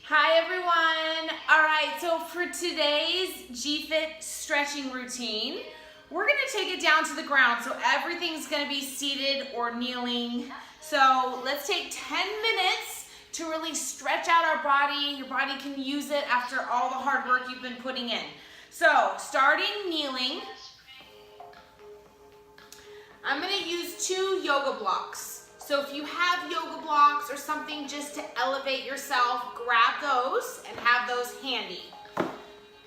Hi everyone. All right, so for today's G-Fit stretching routine, we're gonna take it down to the ground. So everything's gonna be seated or kneeling. So let's take 10 minutes to really stretch out our body. Your body can use it after all the hard work you've been putting in. So starting kneeling, I'm gonna use 2 yoga blocks. So if you have yoga blocks or something just to elevate yourself, grab those and have those handy.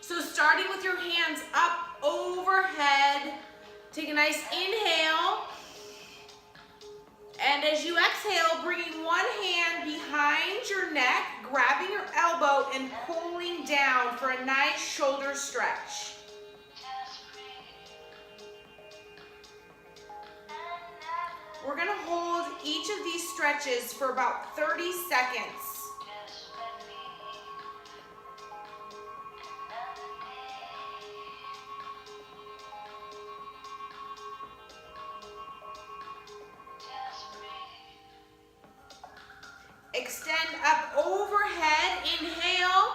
So starting with your hands up overhead, take a nice inhale. And as you exhale, bringing one hand behind your neck, grabbing your elbow and pulling down for a nice shoulder stretch. We're going to hold each of these stretches for about 30 seconds. Extend up overhead, inhale.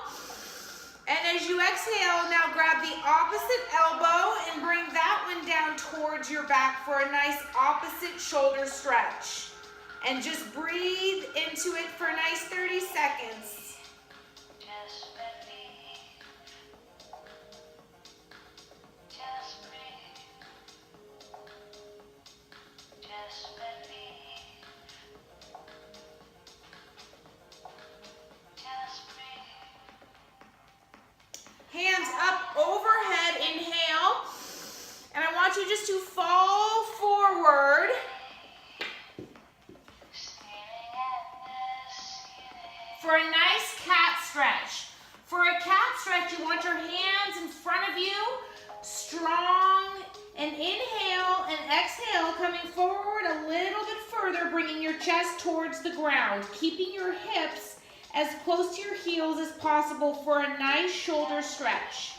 And as you exhale, now grab the opposite elbow and bring that one down towards your back for a nice opposite shoulder stretch. And just breathe into it for a nice 30 seconds. Hands up overhead, inhale. And I want you just to fall forward. For a nice cat stretch. For a cat stretch, you want your hands in front of you, strong, and inhale and exhale, coming forward a little bit further, bringing your chest towards the ground, keeping your hips as close to your heels as possible for a nice shoulder stretch.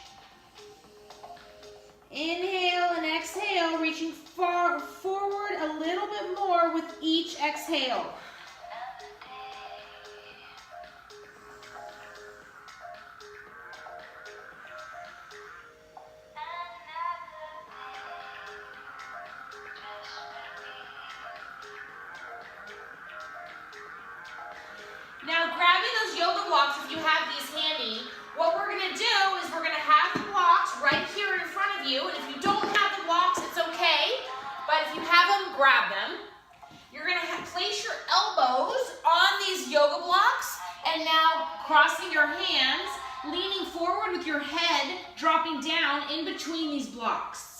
Inhale and exhale, reaching far forward a little bit more with each exhale. Now grabbing those yoga blocks, if you have these handy, what we're going to do is we're going to have the blocks right here in front of you. And if you don't have the blocks, it's okay. But if you have them, grab them. You're going to place your elbows on these yoga blocks. And now crossing your hands, leaning forward with your head, dropping down in between these blocks.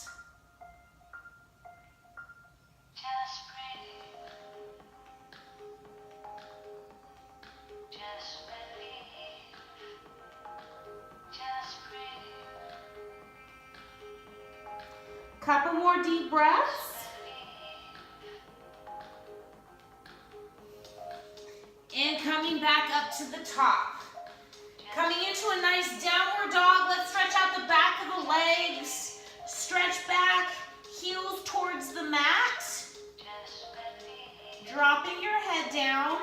Couple more deep breaths. And coming back up to the top. Coming into a nice downward dog. Let's stretch out the back of the legs. Stretch back, heels towards the mat. Dropping your head down.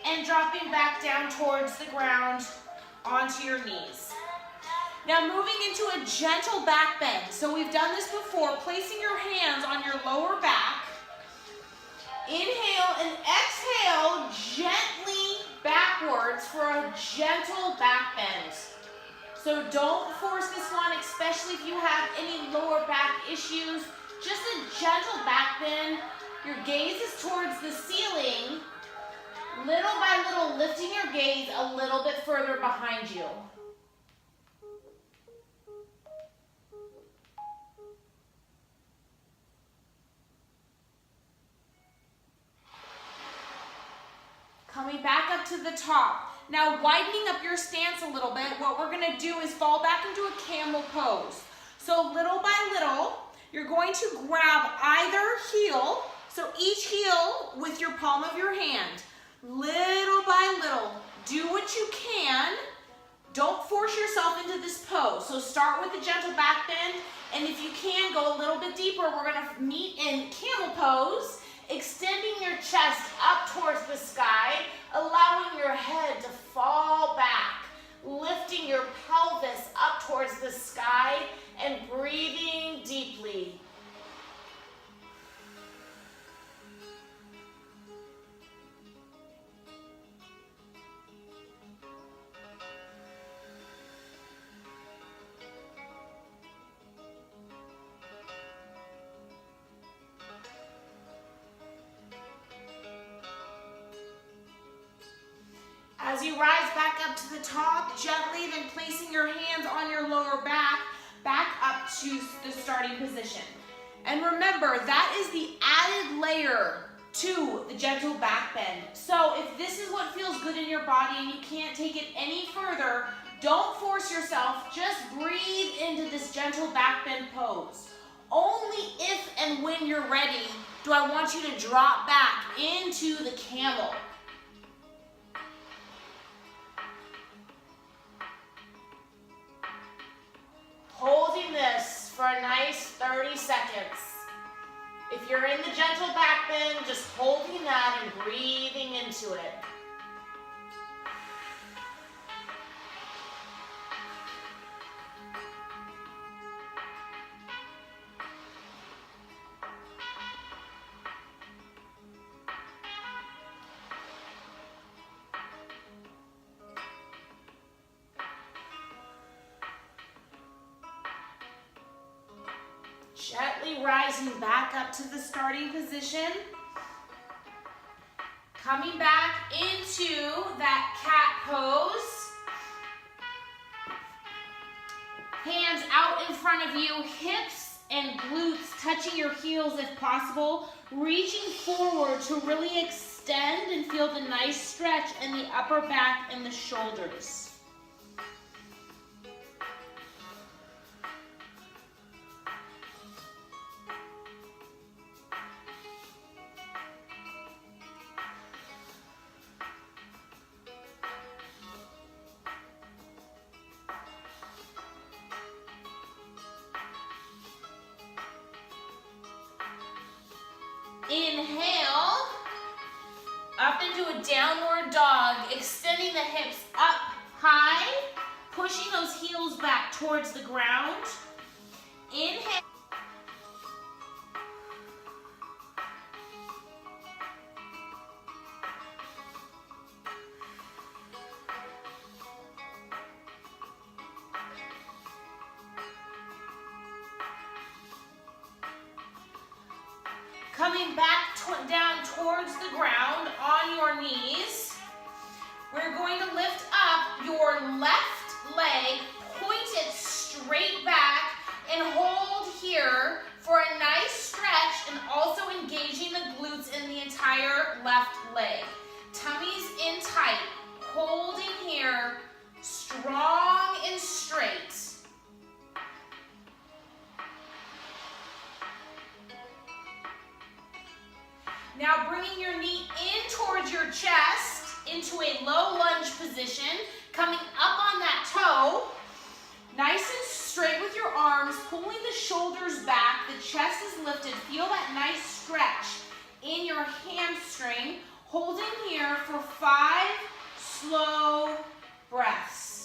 And dropping back down towards the ground onto your knees. Now moving into a gentle back bend. So we've done this before, placing your hands on your lower back. Inhale and exhale gently backwards for a gentle back bend. So don't force this one, especially if you have any lower back issues. Just a gentle back bend. Your gaze is towards the ceiling. Little by little, lifting your gaze a little bit further behind you. Coming back up to the top. Now widening up your stance a little bit, what we're going to do is fall back into a camel pose. So little by little, you're going to grab either heel, so each heel with your palm of your hand. Little by little, do what you can. Don't force yourself into this pose. So start with a gentle back bend, and if you can, go a little bit deeper. We're going to meet in camel pose, extending your chest up towards the As you rise back up to the top, gently then placing your hands on your lower back up to the starting position. And remember, that is the added layer to the gentle back bend. So if this is what feels good in your body and you can't take it any further, don't force yourself, just breathe into this gentle back bend pose. Only if and when you're ready do I want you to drop back into the camel. Holding this for a nice 30 seconds. If you're in the gentle back bend, just holding that and breathing into it. Gently rising back up to the starting position. Coming back into that cat pose. Hands out in front of you, hips and glutes touching your heels if possible. Reaching forward to really extend and feel the nice stretch in the upper back and the shoulders. Inhale, up into a downward dog, extending the hips up high, pushing those heels back towards the ground. Inhale. Coming back down towards the ground on your knees. We're going to lift up your left leg, point it straight back, and hold here for a nice stretch and also engaging the glutes in the entire left leg. Tummy's in tight, holding here, strong and straight. Now bringing your knee in towards your chest into a low lunge position, coming up on that toe, nice and straight with your arms, pulling the shoulders back, the chest is lifted. Feel that nice stretch in your hamstring, holding here for 5 slow breaths.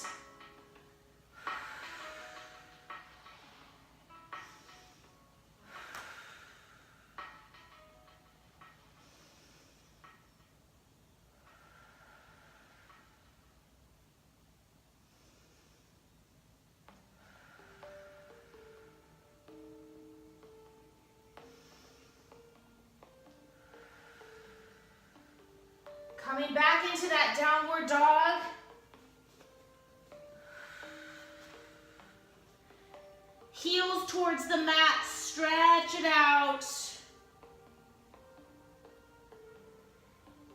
Coming back into that downward dog. Heels towards the mat, stretch it out.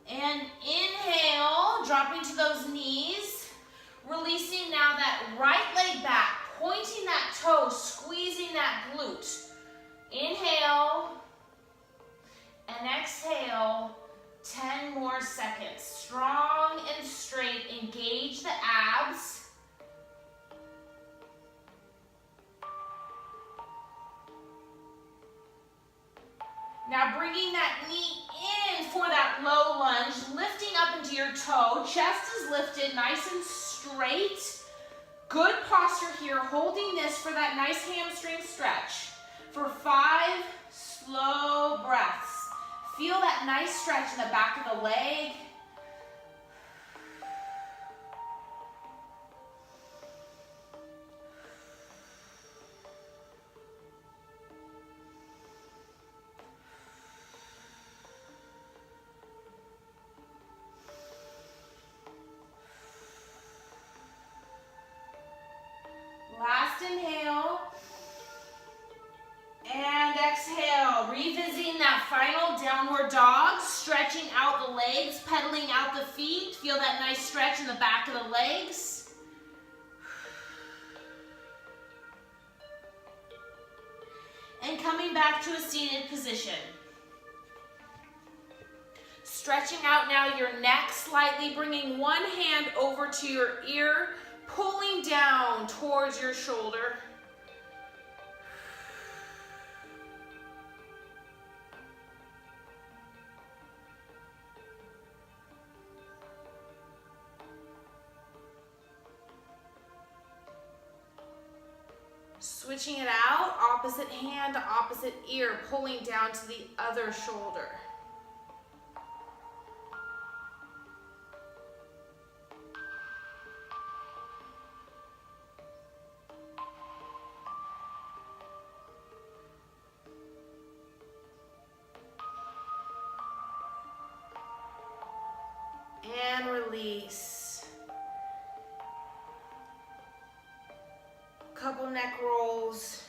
And inhale, dropping to those knees. Releasing now that right leg back, pointing that toe, squeezing that glute. Inhale and exhale. 10 more seconds. Strong and straight. Engage the abs. Now bringing that knee in for that low lunge, lifting up into your toe. Chest is lifted, nice and straight. Good posture here, holding this for that nice hamstring stretch for 5 slow breaths. Feel that nice stretch in the back of the leg. legs, pedaling out the feet. Feel that nice stretch in the back of the legs. And coming back to a seated position. Stretching out now your neck slightly, bringing one hand over to your ear, pulling down towards your shoulder. Switching it out, opposite hand to opposite ear, pulling down to the other shoulder. And release. Couple neck rolls.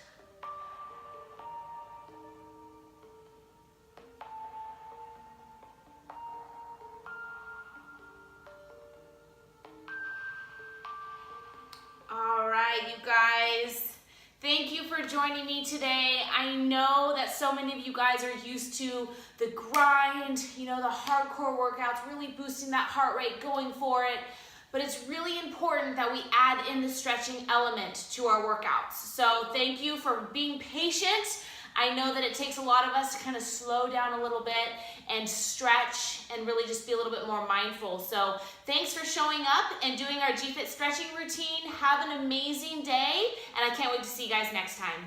All right, you guys. Thank you for joining me today. I know that so many of you guys are used to the grind, you know, the hardcore workouts, really boosting that heart rate, going for it. But it's really important that we add in the stretching element to our workouts. So thank you for being patient. I know that it takes a lot of us to kind of slow down a little bit and stretch and really just be a little bit more mindful. So thanks for showing up and doing our G-Fit stretching routine. Have an amazing day, and I can't wait to see you guys next time.